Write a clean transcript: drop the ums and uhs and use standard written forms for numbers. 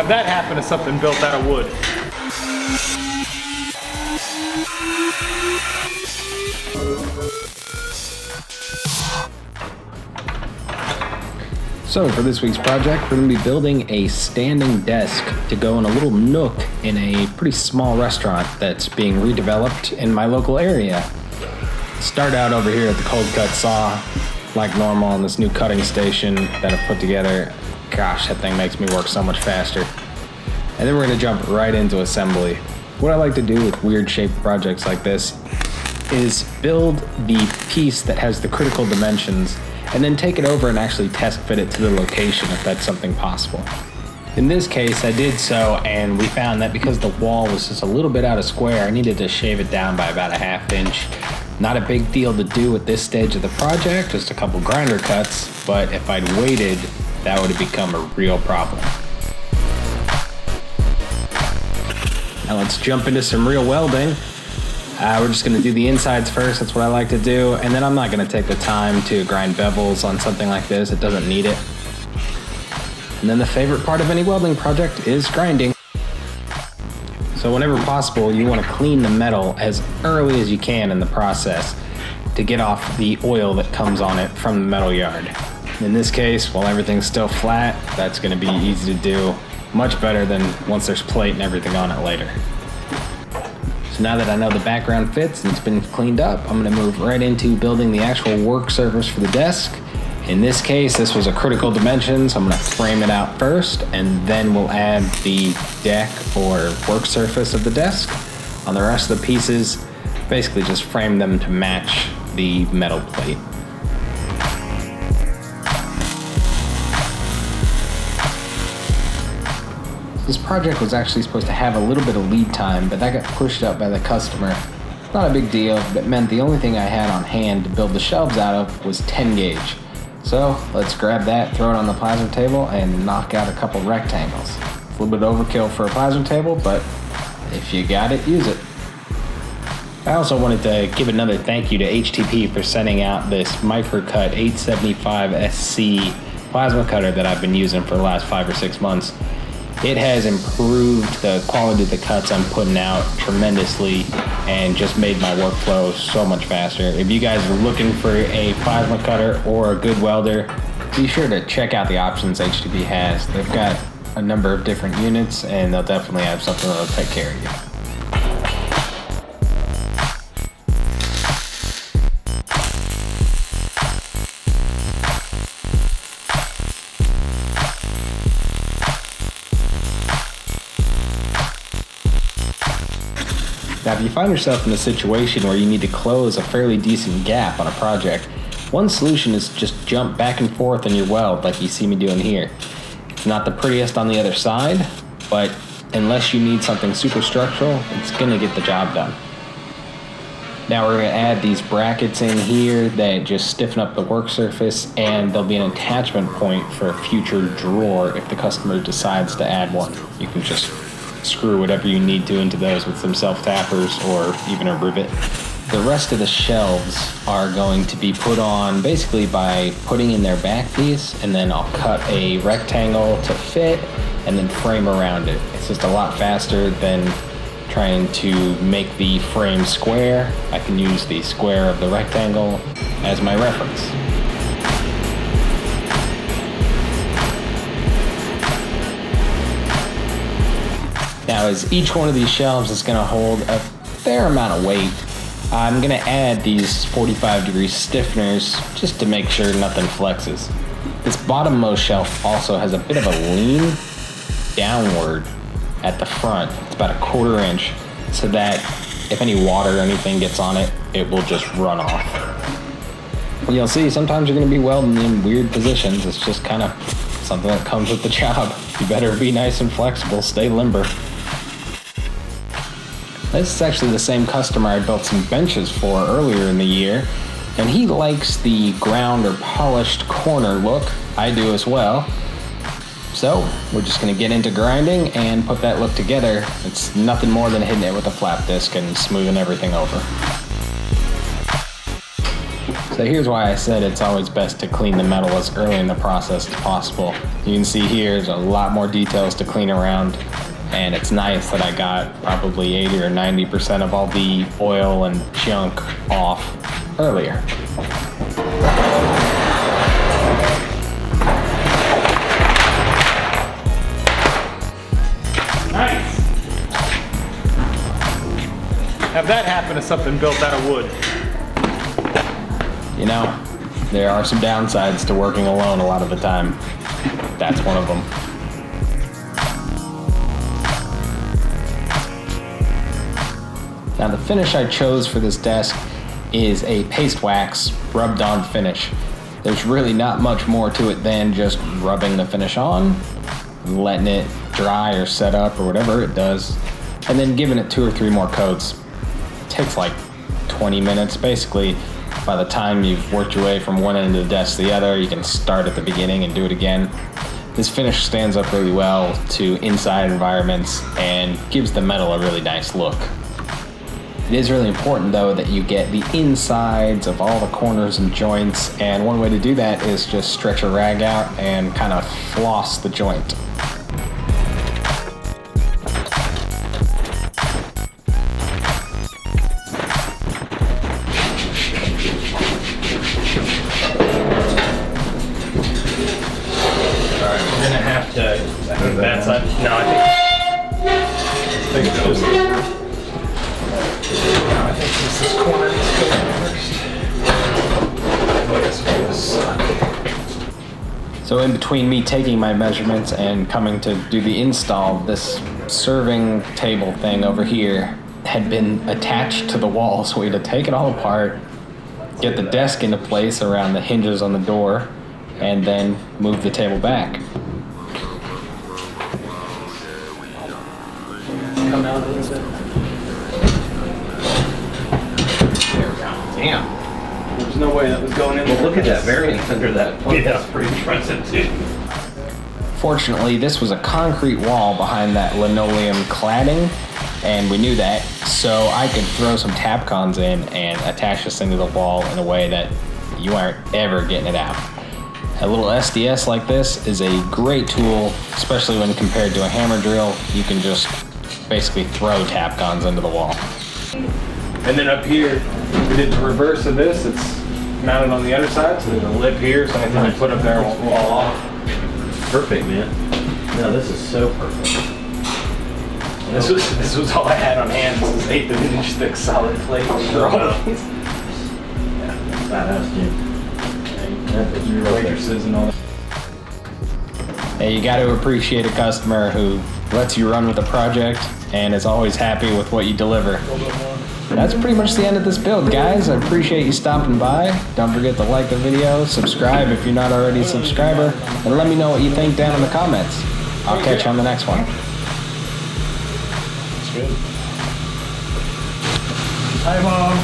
have that happen to something built out of wood. So for this week's project, we're going to be building a standing desk to go in a little nook in a pretty small restaurant that's being redeveloped in my local area. Start out over here at the cold cut saw, like normal, on this new cutting station that I've put together. Gosh, that thing makes me work so much faster. And then we're going to jump right into assembly. What I like to do with weird shaped projects like this is build the piece that has the critical dimensions and then take it over and actually test fit it to the location if that's something possible. In this case, I did so, and we found that because the wall was just a little bit out of square, I needed to shave it down by about a ½ inch. Not a big deal to do at this stage of the project, just a couple grinder cuts, but if I'd waited, that would have become a real problem. Now let's jump into some real welding. We're just going to do the insides first, that's what I like to do, and then I'm not going to take the time to grind bevels on something like this, it doesn't need it. And then the favorite part of any welding project is grinding. So whenever possible, you want to clean the metal as early as you can in the process to get off the oil that comes on it from the metal yard. In this case, while everything's still flat, that's going to be easy to do, much better than once there's plate and everything on it later. So now that I know the background fits and it's been cleaned up, I'm going to move right into building the actual work surface for the desk. In this case, this was a critical dimension, so I'm going to frame it out first, and then we'll add the deck or work surface of the desk. On the rest of the pieces, basically just frame them to match the metal plate. This project was actually supposed to have a little bit of lead time, but that got pushed up by the customer. Not a big deal, but it meant the only thing I had on hand to build the shelves out of was 10 gauge. So let's grab that, throw it on the plasma table, and knock out a couple rectangles. It's a little bit overkill for a plasma table, but if you got it, use it. I also wanted to give another thank you to HTP for sending out this Microcut 875 SC plasma cutter that I've been using for the last 5 or 6 months. It has improved the quality of the cuts I'm putting out tremendously and just made my workflow so much faster. If you guys are looking for a plasma cutter or a good welder, be sure to check out the options HTP has. They've got a number of different units and they'll definitely have something that'll take care of you. Now, if you find yourself in a situation where you need to close a fairly decent gap on a project, one solution is just jump back and forth in your weld like you see me doing here. It's not the prettiest on the other side, but unless you need something super structural, it's gonna get the job done. Now we're gonna add these brackets in here that just stiffen up the work surface, and there'll be an attachment point for a future drawer if the customer decides to add one. You can just screw whatever you need to into those with some self-tappers or even a rivet. The rest of the shelves are going to be put on basically by putting in their back piece, and then I'll cut a rectangle to fit and then frame around it. It's just a lot faster than trying to make the frame square. I can use the square of the rectangle as my reference. Now, as each one of these shelves is going to hold a fair amount of weight, I'm going to add these 45-degree stiffeners just to make sure nothing flexes. This bottommost shelf also has a bit of a lean downward at the front. It's about a 1/4 inch, so that if any water or anything gets on it, it will just run off. You'll see sometimes you're going to be welding in weird positions. It's just kind of something that comes with the job. You better be nice and flexible, stay limber. This is actually the same customer I built some benches for earlier in the year, and he likes the ground or polished corner look. I do as well. So we're just going to get into grinding and put that look together. It's nothing more than hitting it with a flap disc and smoothing everything over. So here's why I said it's always best to clean the metal as early in the process as possible. You can see here there's a lot more details to clean around, and it's nice that I got probably 80 or 90% of all the oil and junk off earlier. Nice. Have that happen to something built out of wood. You know, there are some downsides to working alone a lot of the time. That's one of them. Now the finish I chose for this desk is a paste wax rubbed on finish. There's really not much more to it than just rubbing the finish on, letting it dry or set up or whatever it does, and then giving it 2 or 3 more coats. It takes like 20 minutes basically. By the time you've worked your way from one end of the desk to the other, you can start at the beginning and do it again. This finish stands up really well to inside environments and gives the metal a really nice look. It is really important though that you get the insides of all the corners and joints, and one way to do that is just stretch a rag out and kind of floss the joint. I think that side. No, I think it's just. I think this corner needs to go first. So in between me taking my measurements and coming to do the install, this serving table thing over here had been attached to the wall, so we had to take it all apart, get the desk into place around the hinges on the door, and then move the table back. Come out a little bit. There we go. Damn. There's no way that was going in. Well, look at that variance under that point. Yeah. That's pretty impressive too. Fortunately, this was a concrete wall behind that linoleum cladding, and we knew that, so I could throw some Tapcons in and attach this thing to the wall in a way that you aren't ever getting it out. A little SDS like this is a great tool, especially when compared to a hammer drill. You can just basically throw Tapcons into the wall. And then up here, we did the reverse of this. It's mounted on the other side, so there's a lip here, so anything you put up there won't fall off. Perfect, man. No, this is so perfect. This was all I had on hand. This is 1/8 inch thick solid plate for all of these. Badass, dude. Waitresses and all that. Hey, you got to appreciate a customer who lets you run with the project and is always happy with what you deliver. That's pretty much the end of this build, guys. I appreciate you stopping by. Don't forget to like the video, subscribe if you're not already a subscriber, and let me know what you think down in the comments. I'll catch you on the next one. That's good. Hi, Mom.